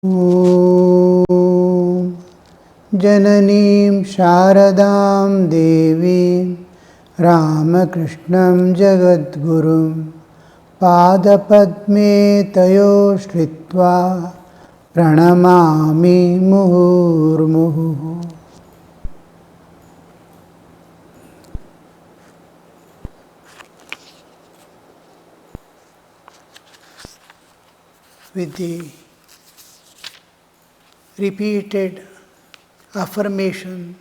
ॐ जननीं शारदां देवीं रामकृष्णं जगद्गुरुं पादपद्मे तयो श्रित्वा प्रणमामि मुहुर्मुहुः. With the repeated affirmation,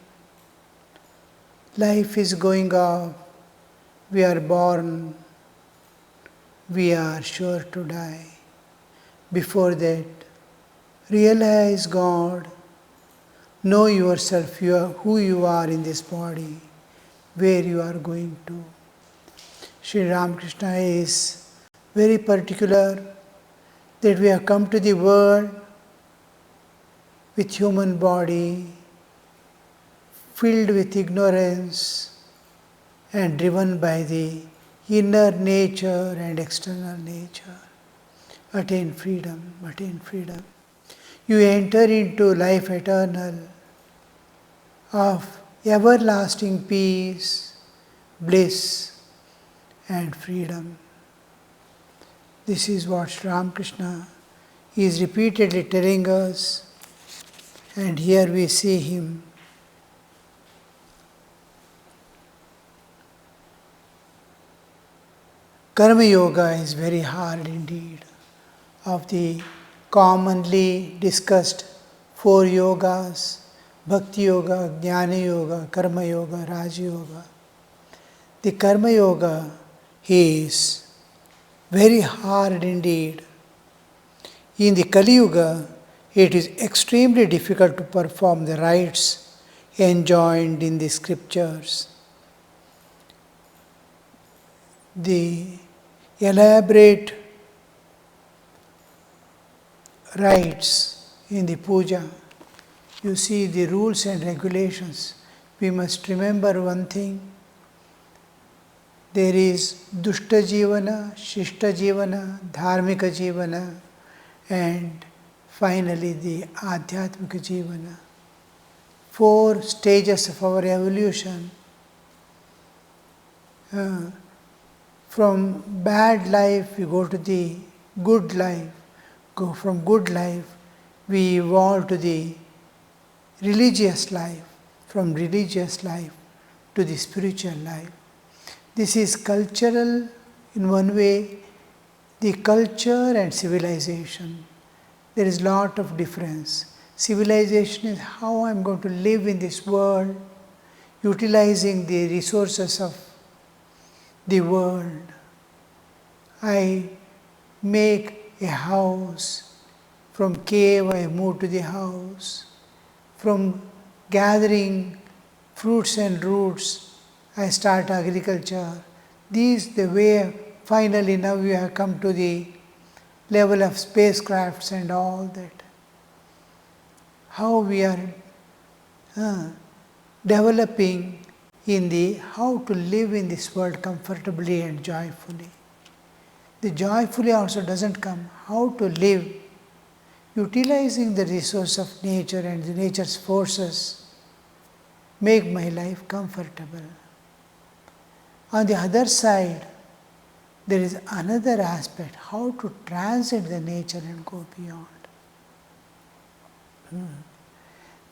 life is going off, we are born, we are sure to die. Before that, realize God, know yourself, who you are in this body, where you are going to. Sri Ramakrishna is very particular that we have come to the world with human body, filled with ignorance and driven by the inner nature and external nature. Attain freedom, attain freedom. You enter into life eternal of everlasting peace, bliss and freedom. This is what Sri Ramakrishna is repeatedly telling us, and here we see him. Karma Yoga is very hard indeed. Of the commonly discussed 4 yogas, Bhakti Yoga, Jnana Yoga, Karma Yoga, Raja Yoga, the Karma Yoga is very hard indeed. In the Kali Yuga, it is extremely difficult to perform the rites enjoined in the scriptures. The elaborate rites in the puja, you see the rules and regulations. We must remember one thing. There is Dushta Jivana, Shishta Jivana, Dharmika Jivana, and finally the Adhyatmika Jivana. 4 stages of our evolution. From bad life we go to the good life. From good life we evolve to the religious life. From religious life to the spiritual life. This is cultural in one way, the culture and civilization. There is a lot of difference. Civilization is how I am going to live in this world, utilizing the resources of the world. I make a house. From cave I move to the house. From gathering fruits and roots I start agriculture. This is the way finally now we have come to the level of spacecrafts and all that. How we are developing in the how to live in this world comfortably and joyfully. The joyfully also doesn't come. How to live utilizing the resource of nature and the nature's forces make my life comfortable. On the other side, there is another aspect, how to transcend the nature and go beyond.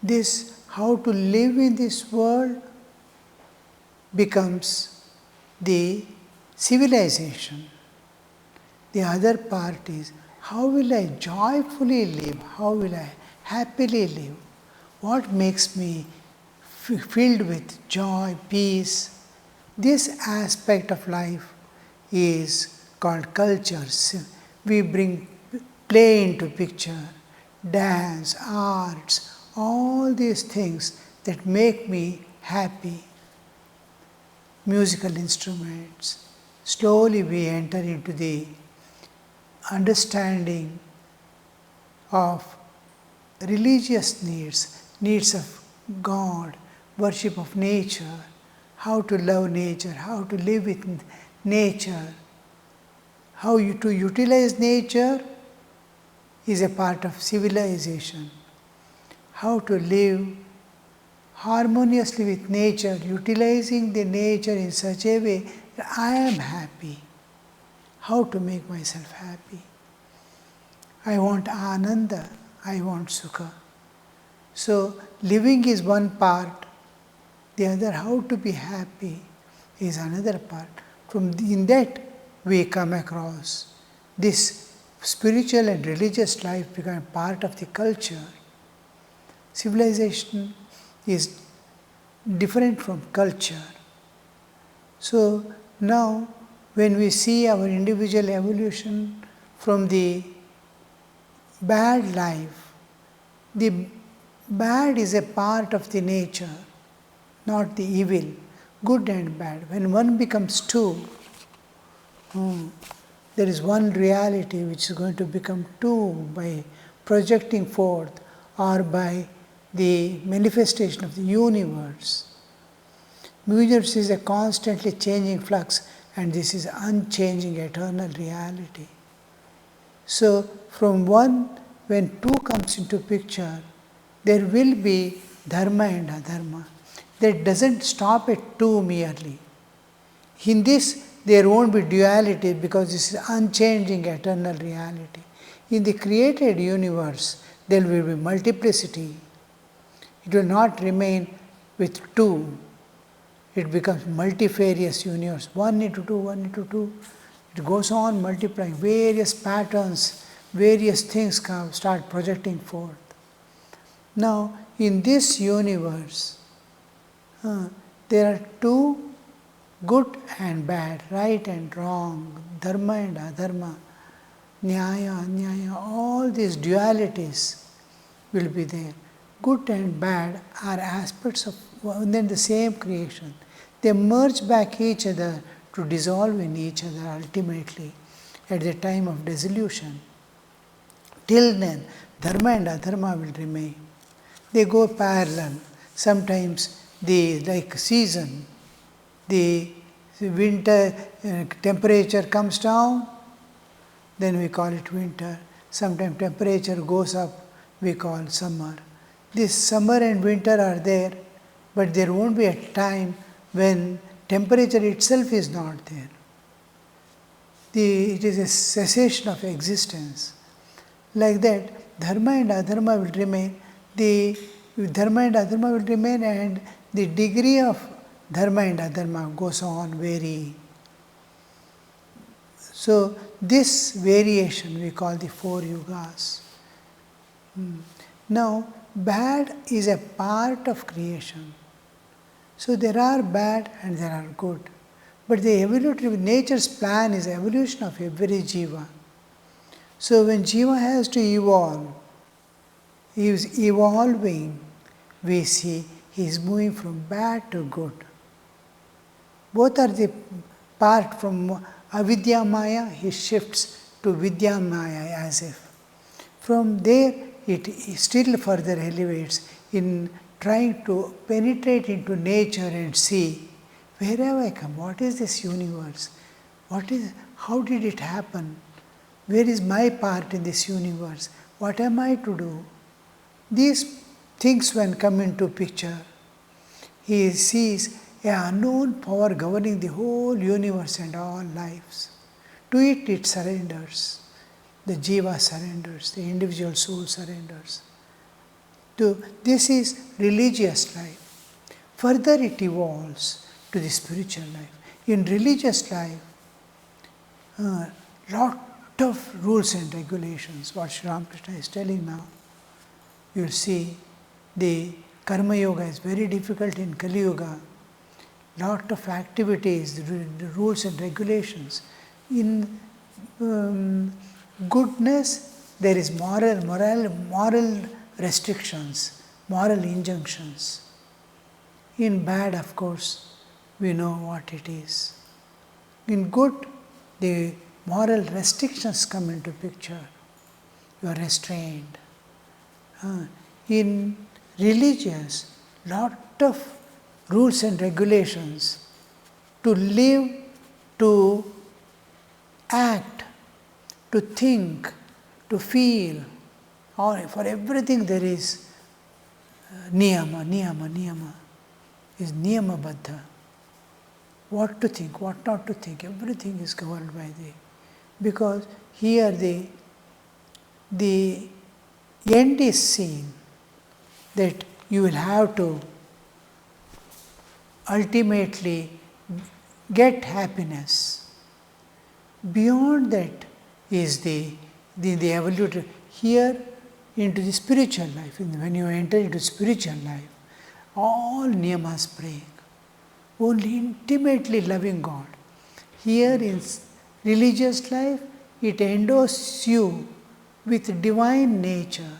This, how to live in this world, becomes the civilization. The other part is, how will I joyfully live? How will I happily live? What makes me filled with joy, peace? This aspect of life is called culture. We bring play into picture, dance, arts, all these things that make me happy. Musical instruments. Slowly we enter into the understanding of religious needs, needs of God, worship of nature, how to love nature, how to live with nature, how to utilize nature is a part of civilization. How to live harmoniously with nature, utilizing the nature in such a way that I am happy. How to make myself happy. I want ananda, I want sukha. So living is one part, the other how to be happy is another part. In that we come across this spiritual and religious life become part of the culture. Civilization is different from culture. So now when we see our individual evolution from the bad life, the bad is a part of the nature, not the evil, good and bad. When one becomes two, there is one reality which is going to become two by projecting forth or by the manifestation of the universe. Universe is a constantly changing flux, and this is unchanging eternal reality. So from one, when two comes into picture, there will be dharma and adharma. That doesn't stop at two merely. In this, there won't be duality because this is unchanging eternal reality. In the created universe, there will be multiplicity. It will not remain with two. It becomes multifarious universe, 1 into 2, 1 into 2. It goes on multiplying, various patterns, various things start projecting forth. Now, in this universe, there are two, good and bad, right and wrong, dharma and adharma, nyaya, anyaya, all these dualities will be there. Good and bad are aspects of one and the same creation. They merge back each other to dissolve in each other ultimately at the time of dissolution. Till then, dharma and adharma will remain. They go parallel. Sometimes like season, the winter temperature comes down, then we call it winter. Sometimes temperature goes up, we call summer. This summer and winter are there, but there won't be a time when temperature itself is not there. It is a cessation of existence. Like that, dharma and adharma will remain. The dharma and adharma will remain, and the degree of dharma and adharma goes on varying. So this variation we call the 4 yugas. Now, bad is a part of creation. So there are bad and there are good. But the evolutionary nature's plan is evolution of every jiva. So when jiva has to evolve, he is evolving, we see he is moving from bad to good. Both are the part from avidya maya, he shifts to vidya maya as if. From there, it still further elevates in trying to penetrate into nature and see, where have I come? What is this universe? How did it happen? Where is my part in this universe? What am I to do? These things when come into picture, he sees an unknown power governing the whole universe and all lives. To it, it surrenders. The jiva surrenders, the individual soul surrenders. This is religious life. Further it evolves to the spiritual life. In religious life, lot of rules and regulations, what Sri Ramakrishna is telling now. You will see the karma yoga is very difficult in Kali Yuga. Lot of activities, the rules and regulations. In goodness, there is moral restrictions, moral injunctions. In bad, of course, we know what it is. In good, the moral restrictions come into picture. You are restrained. In religious, lot of rules and regulations to live, to act, to think, to feel, For everything there is niyama is niyama-baddha. What to think, what not to think, everything is governed by because here the end is seen, that you will have to ultimately get happiness. Beyond that is the evolution. Here into the spiritual life, when you enter into spiritual life, all niyamas break. Only intimately loving God. Here in religious life, it endowes you with divine nature,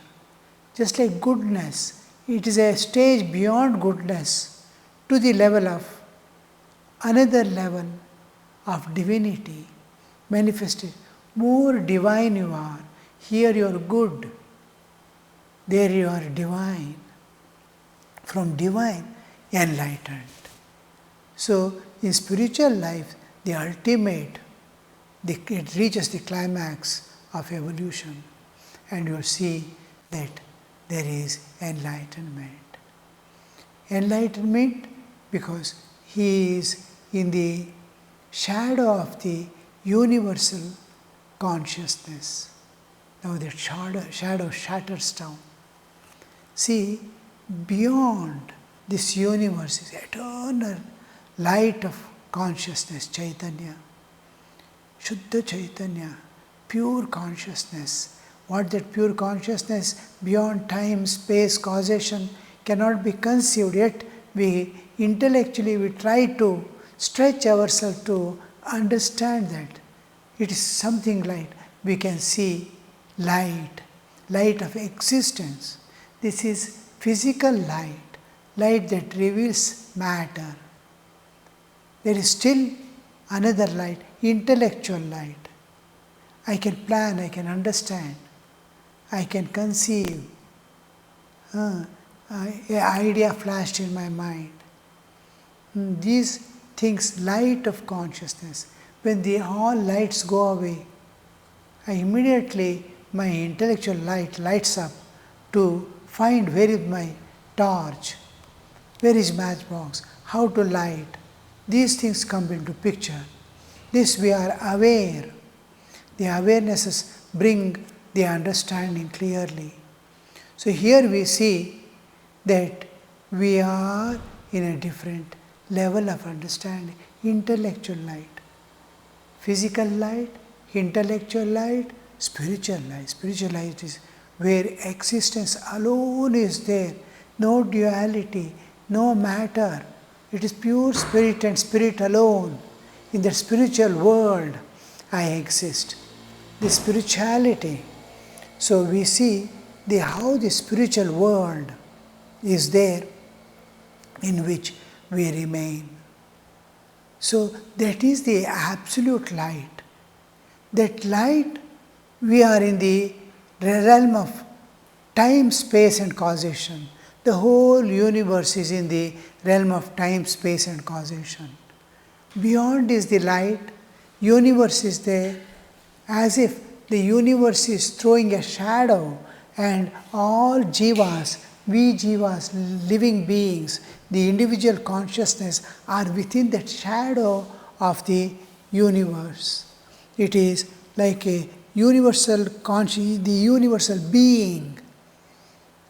just like goodness. It is a stage beyond goodness to the level of another level of divinity manifested. More divine you are. Here you are good. There you are divine. From divine, enlightened. So, in spiritual life, the ultimate, it reaches the climax of evolution, and you will see that there is enlightenment. Enlightenment because he is in the shadow of the universal consciousness. Now that shadow shatters down. See, beyond this universe is eternal light of consciousness, Chaitanya, Shuddha Chaitanya, pure consciousness. What that pure consciousness beyond time, space, causation cannot be conceived, yet intellectually we try to stretch ourselves to understand that it is something light. We can see light of existence. This is physical light that reveals matter. There is still another light, intellectual light. I can plan, I can understand, I can conceive. An idea flashed in my mind. These things, light of consciousness. When all lights go away, immediately my intellectual light lights up to find where is my torch, where is matchbox, how to light. These things come into picture. This we are aware. The awarenesses bring the understanding clearly. So here we see that we are in a different level of understanding. Intellectual light, physical light, intellectual light, spiritual light. Spiritual light is where existence alone is there. No duality, no matter. It is pure spirit and spirit alone. In the spiritual world, I exist. The spirituality. So we see how the spiritual world is there in which we remain. So that is the absolute light. That light, we are in the realm of time, space and causation. The whole universe is in the realm of time, space and causation. Beyond is the light, universe is there, as if the universe is throwing a shadow and all jivas, we jivas, living beings, the individual consciousness are within that shadow of the universe. It is like a universal the universal being,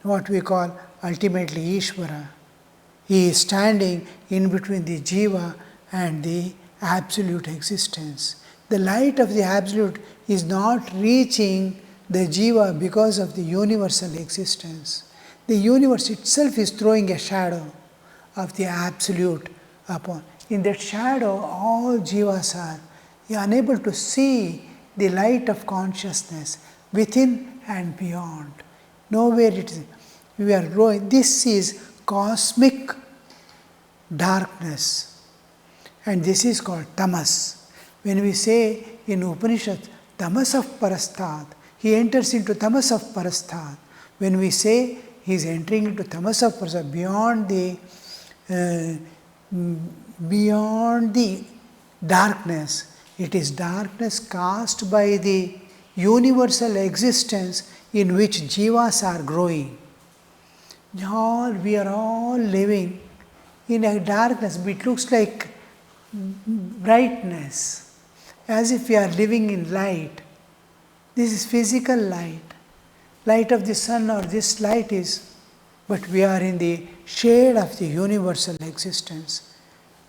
what we call ultimately Ishvara. He is standing in between the jiva and the absolute existence. The light of the absolute is not reaching the jiva because of the universal existence. The universe itself is throwing a shadow of the absolute upon. In that shadow, all jivas are unable to see the light of consciousness within and beyond. Nowhere it is. We are growing. This is cosmic darkness. And this is called tamas. When we say in Upanishad, tamas of parasthat, he enters into tamas of parasthat. When we say he is entering into tamas of parasthat, beyond the darkness, it is darkness cast by the universal existence in which jivas are growing. We are all living in a darkness. It looks like brightness, as if we are living in light. This is physical light. Light of the sun or this light is, but we are in the shade of the universal existence.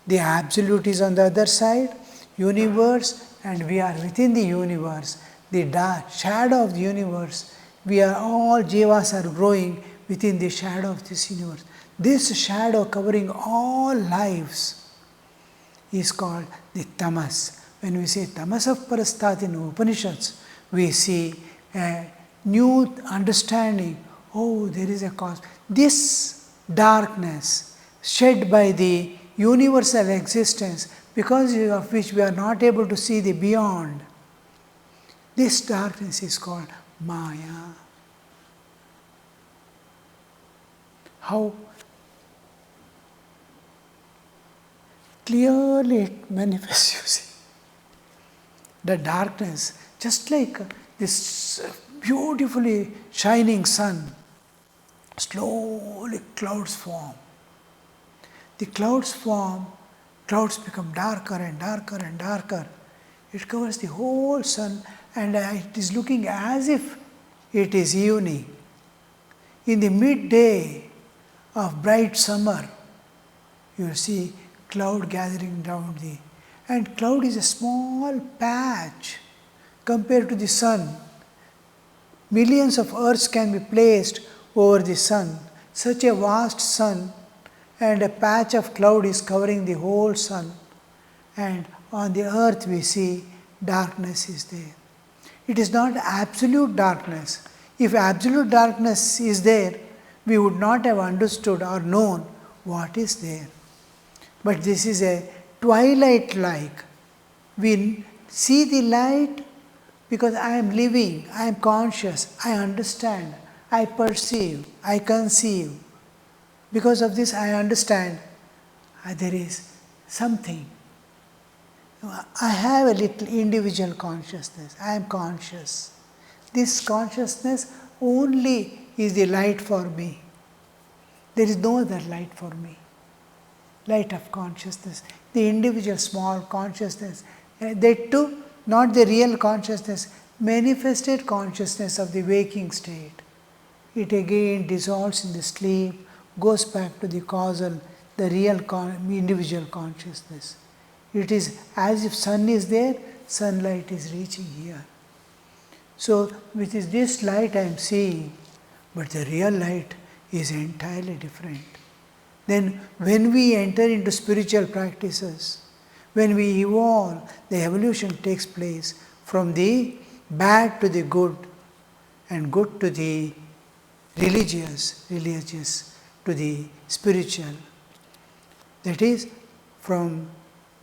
The absolute is on the other side, universe, and we are within the universe. The dark shadow of the universe, we are all jivas are growing within the shadow of this universe. This shadow covering all lives is called the tamas. When we say tamas of parastat in Upanishads, we see a new understanding. Oh, there is a cause. This darkness shed by the universal existence, because of which we are not able to see the beyond, this darkness is called Maya. How clearly it manifests, you see. The darkness, just like this beautifully shining sun, slowly clouds form. The clouds form, clouds become darker and darker and darker. It covers the whole sun, and it is looking as if it is evening. In the midday of bright summer, you will see cloud gathering down and cloud is a small patch compared to the sun. Millions of earths can be placed over the sun. Such a vast sun, and a patch of cloud is covering the whole sun. And on the earth we see darkness is there. It is not absolute darkness. If absolute darkness is there, we would not have understood or known what is there. But this is a twilight-like. We see the light because I am living, I am conscious, I understand, I perceive, I conceive. Because of this I understand there is something. I have a little individual consciousness, I am conscious. This consciousness only is the light for me. There is no other light for me. Light of consciousness, the individual small consciousness, that too not the real consciousness, manifested consciousness of the waking state. It again dissolves in the sleep, goes back to the causal, the real individual consciousness. It is as if sun is there, sunlight is reaching here. So with this light I am seeing, but the real light is entirely different. Then when we enter into spiritual practices, when we evolve, the evolution takes place from the bad to the good, and good to the religious to the spiritual. That is, from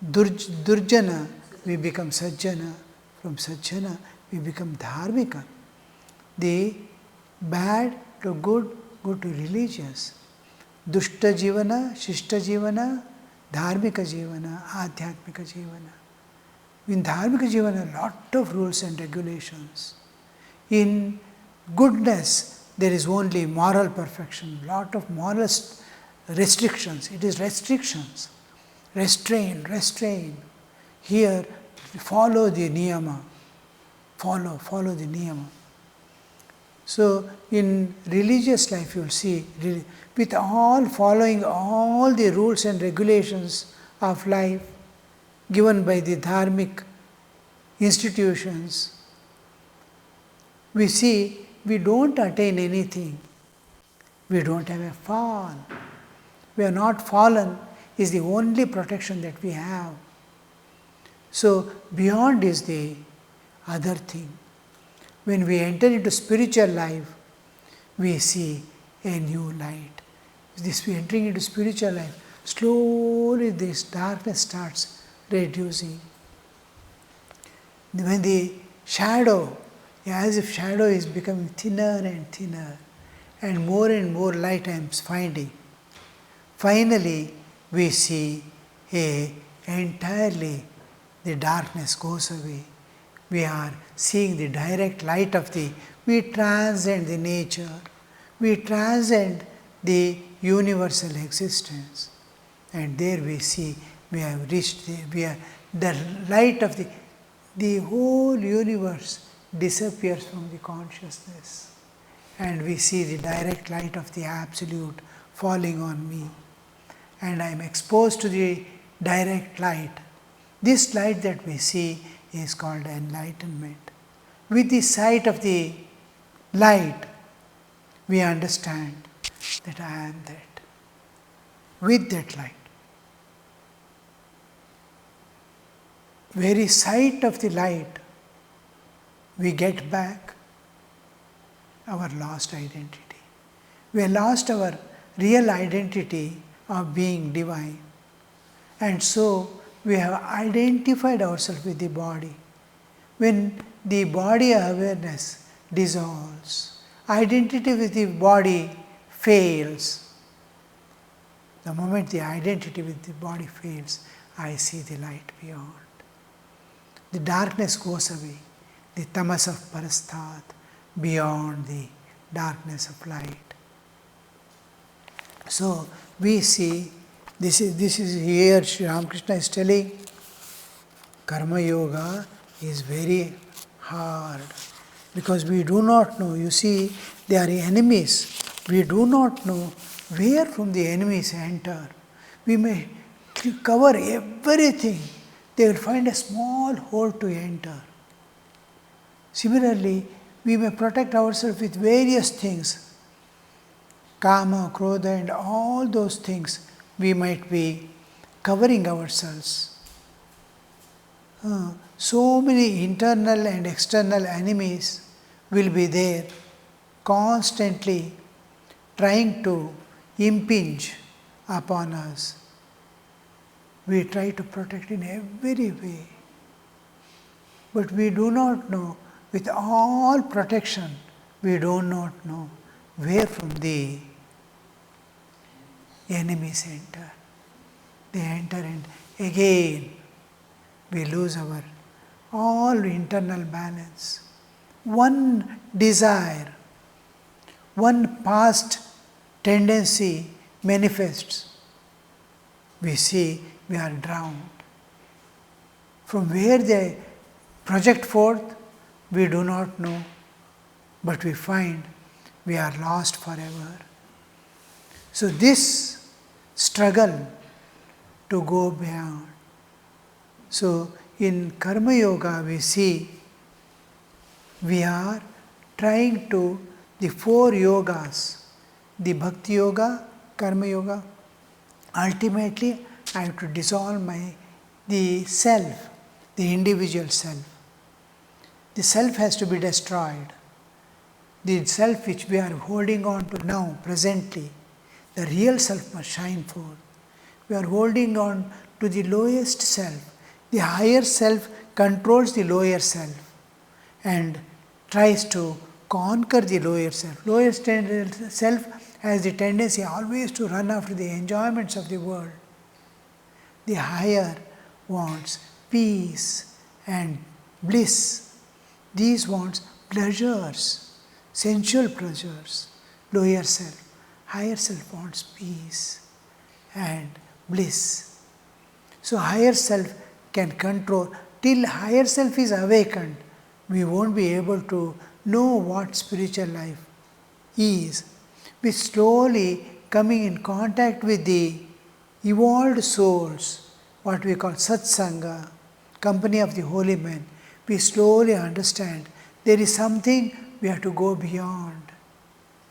Durjana we become Sajjana, from Sajjana we become Dharmika. The bad to good, good to religious. Dushta Jivana, Shishta Jivana, Dharmika Jivana, Adhyatmika Jivana. In Dharmika Jivana, a lot of rules and regulations. In goodness, there is only moral perfection, lot of moral restrictions. It is restrictions. Restrain. Here, follow the niyama. Follow the niyama. So, in religious life, you will see, with all following all the rules and regulations of life given by the dharmic institutions, we see we don't attain anything. We don't have a fall. We are not fallen is the only protection that we have. So, beyond is the other thing. When we enter into spiritual life, we see a new light. This we entering into spiritual life, slowly this darkness starts reducing. When the shadow, as if shadow is becoming thinner and more light I am finding. Finally, we see entirely the darkness goes away. we are seeing the direct light of we transcend the nature, we transcend the universal existence. And there we see, we have reached the light of the whole universe disappears from the consciousness. And we see the direct light of the Absolute falling on me. And I am exposed to the direct light. This light that we see is called enlightenment. With the sight of the light, we understand that I am that. With that light. Very sight of the light, we get back our lost identity. We have lost our real identity of being divine. And so we have identified ourselves with the body. When the body awareness dissolves, identity with the body fails. The moment the identity with the body fails, I see the light beyond. The darkness goes away, the tamas of parasthat, beyond the darkness of light. So we see, this is here Sri Ramakrishna is telling, karma yoga is very hard because we do not know. You see, they are enemies. We do not know where from the enemies enter. We may cover everything. They will find a small hole to enter. Similarly, we may protect ourselves with various things. Kama, Krodha and all those things we might be covering ourselves. So many internal and external enemies will be there, constantly trying to impinge upon us. We try to protect in every way. But we do not know, with all protection, we do not know where from the enemies enter. They enter and again we lose our all internal balance. One desire, one past tendency manifests. We see we are drowned. From where they project forth, we do not know, but we find we are lost forever. So this struggle to go beyond. So in Karma Yoga we see we are trying to, the four yogas, the Bhakti Yoga, Karma Yoga, ultimately I have to dissolve the self, the individual self. The self has to be destroyed. The self which we are holding on to now, presently, the real self must shine forth. We are holding on to the lowest self. The higher self controls the lower self and tries to conquer the lower self. Lower self has the tendency always to run after the enjoyments of the world. The higher wants peace and bliss. These wants pleasures, sensual pleasures. Lower self. Higher self wants peace and bliss. So higher self can control. Till higher self is awakened, we won't be able to know what spiritual life is. We slowly coming in contact with the evolved souls, what we call satsanga, company of the holy men, we slowly understand there is something we have to go beyond.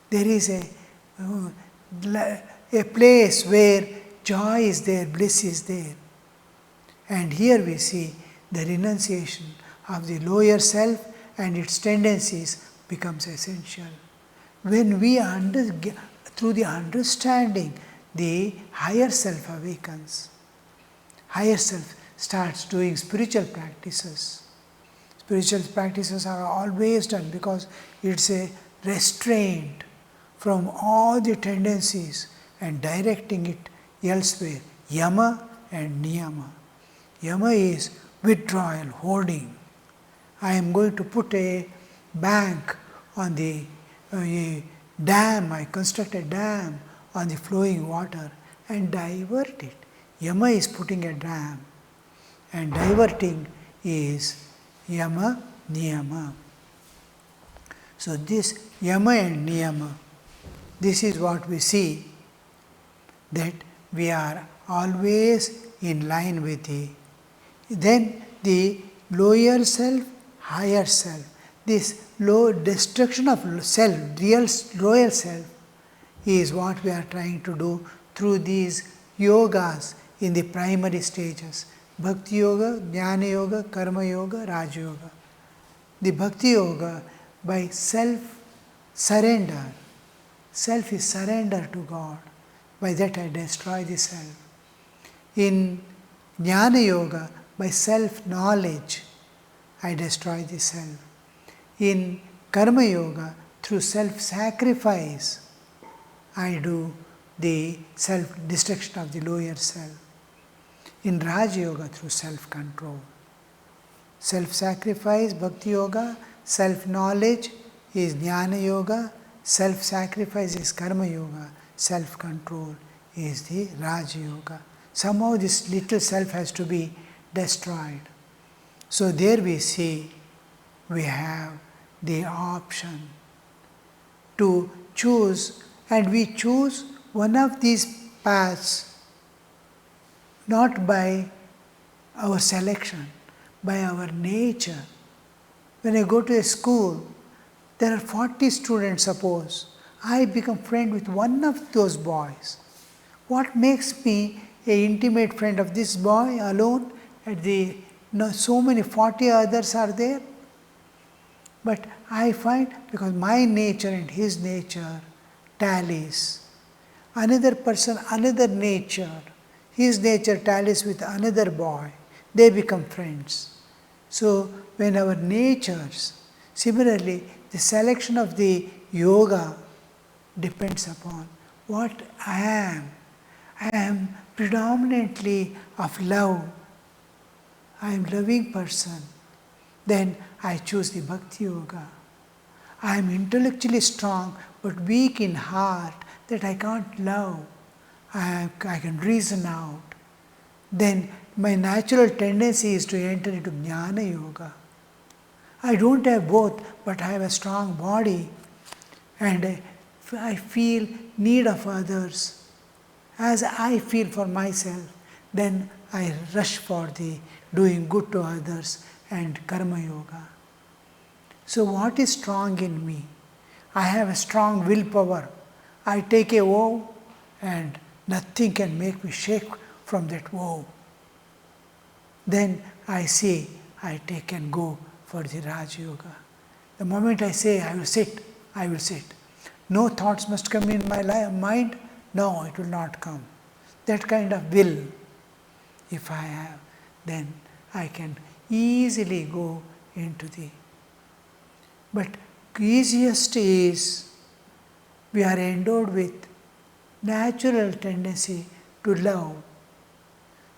There is a place where joy is there, bliss is there. And here we see the renunciation of the lower self and its tendencies becomes essential. When we through the understanding, the higher self awakens. Higher self starts doing spiritual practices. Spiritual practices are always done because it's a restraint from all the tendencies and directing it elsewhere. Yama and niyama. Yama is withdrawal, holding. I am going to put a bank on the a dam, I construct a dam on the flowing water and divert it. Yama is putting a dam and diverting is yama, niyama. So this yama and niyama, this is what we see, that we are always in line with then the lower self, higher self. This low destruction of self, real lower self, is what we are trying to do through these yogas in the primary stages. Bhakti Yoga, Jnana Yoga, Karma Yoga, Raj Yoga. The Bhakti Yoga, by self-surrender, self is surrender to God. By that I destroy the self. In Jnana Yoga, by self-knowledge, I destroy the self. In Karma Yoga, through self-sacrifice, I do the self-destruction of the lower self. In Raj Yoga, through self-control. Self-sacrifice, Bhakti Yoga, self-knowledge is Jnana Yoga, self-sacrifice is Karma Yoga, self-control is the Raj Yoga. Somehow this little self has to be destroyed. So there we see we have the option to choose, and we choose one of these paths not by our selection, by our nature. When I go to a school, there are 40 students, suppose. I become friend with one of those boys. What makes me an intimate friend of this boy alone? So many 40 others are there. But I find, because my nature and his nature tallies. Another person, another nature, his nature tallies with another boy. They become friends. So when our natures, similarly, the selection of the yoga depends upon what I am. I am predominantly of love. I am a loving person. Then I choose the Bhakti Yoga. I am intellectually strong but weak in heart, that I can't love. I can reason out. Then my natural tendency is to enter into Jnana Yoga. I don't have both, but I have a strong body and I feel need of others. As I feel for myself, then I rush for the doing good to others and Karma Yoga. So what is strong in me? I have a strong willpower. I take a vow and nothing can make me shake from that vow. Then I say, I take and go for the Raj Yoga. The moment I say, I will sit, I will sit. No thoughts must come in my mind. No, it will not come. That kind of will, if I have, then I can easily go into the. But easiest is, we are endowed with natural tendency to love,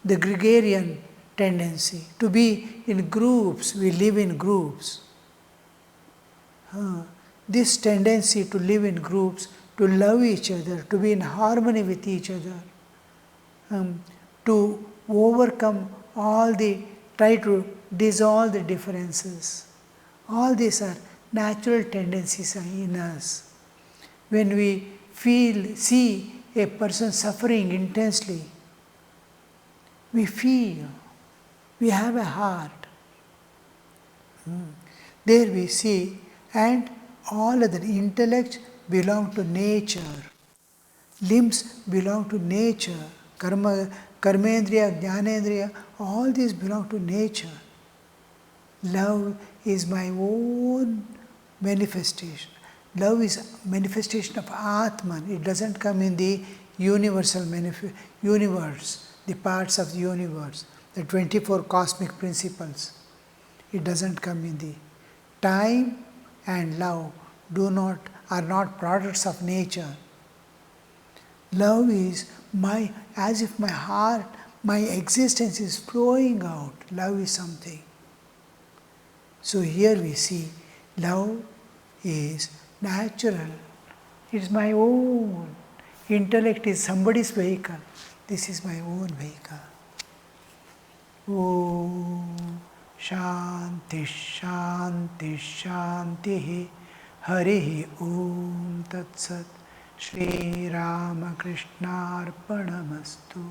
the gregarian tendency, to be in groups, we live in groups. This tendency to live in groups, to love each other, to be in harmony with each other, to overcome try to dissolve the differences. All these are natural tendencies in us. When we see a person suffering intensely, we feel, we have a heart. There we see, and all other intellects belong to nature. Limbs belong to nature. Karmendriya, Jnanendriya, all these belong to nature. Love is my own manifestation. Love is manifestation of Atman. It doesn't come in the universal universe, the parts of the universe, the 24 cosmic principles. It doesn't come in the time and love are not products of nature. Love is as if my heart, my existence is flowing out. Love is something. So here we see love is natural. It's my own. Intellect is somebody's vehicle. This is my own vehicle. Om Shanti Shanti Shanti Harihi Om Tat Sat Shri Ramakrishna Arpanamastu.